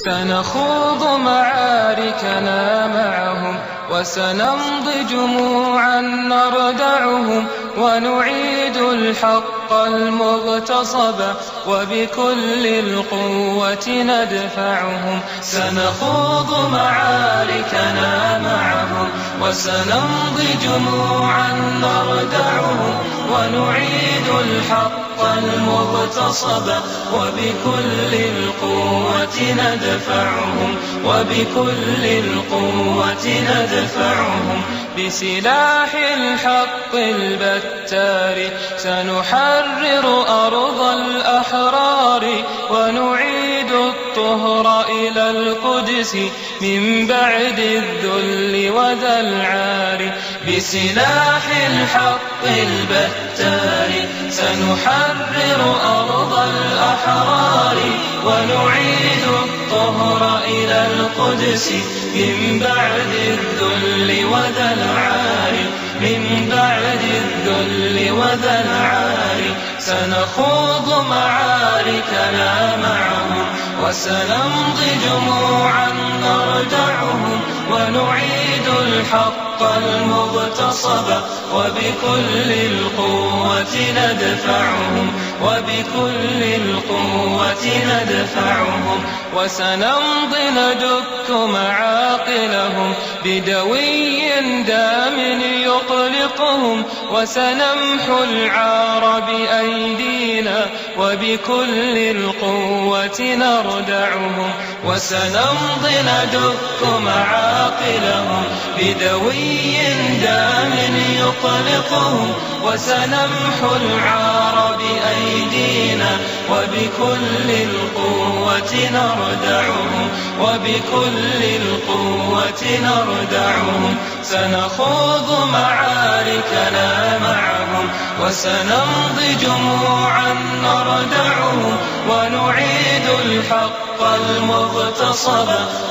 سنخوض معاركنا معهم وسنمضي جموعا نردعهم ونعيد الحق المغتصب وبكل القوة ندفعهم. سنخوض معاركنا معهم وسنمضي جموعا نردعهم ونعيد الحق المغتصب وبكل القوة ندفعهم وبكل القوة ندفعهم. بسلاح الحق البتار سنحرر أرض الأحرار ونعيد الطهر إلى القدس من بعد الذل وذا العار. بسلاح الحق البتار سنحرر أرض الأحرار ونعيد الطهر إلى القدس من بعد الذل وذا العار. من بعد الذل وذا العار سنخوض معاركنا معهم وسنمضي جموعا نردعهم ونعيد الحق المغتصب وبكل القوة ندفعهم وبكل القوة ندفعهم. وسنمضي ندك معاقلهم بدوي دام يقلقهم وسنمحو العار بأيدينا وبكل القوة نردعهم. وسنمضي ندك معاقلهم بدوي دام يقلقهم وسنمحو العار بأيدينا وبكل القوة نردعهم وبكل القوة نردعهم. سنخوض معاركنا معهم وسنمضي جموعا نردعهم ونعيد الحق المغتصب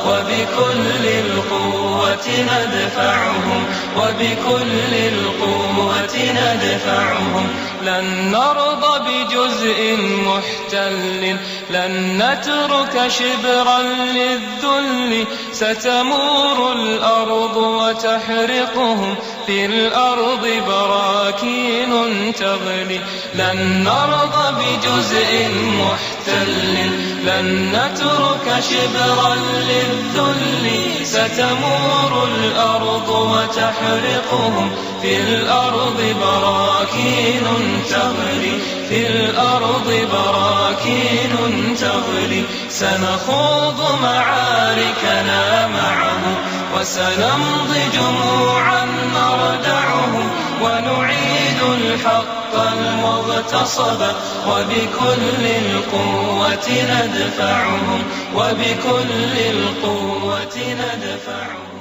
وبكل القوة ندفعهم وبكل القوة ندفعهم. لن نرضى بجزء محتل لن نترك شبرا للذل ستمور الأرض وتحرقهم في الأرض براكين تغلي. لن نرضى بجزء محتل لن نترك شبرا للذل ستمور الأرض وتحرقهم في الأرض براكين تغلي. في الأرض براكين تغلي. سنخوض معاركنا معهم وسنمضي جموعا نردعهم ونعيد الحق المغتصب وبكل القوة ندفعهم وبكل القوة ندفعهم.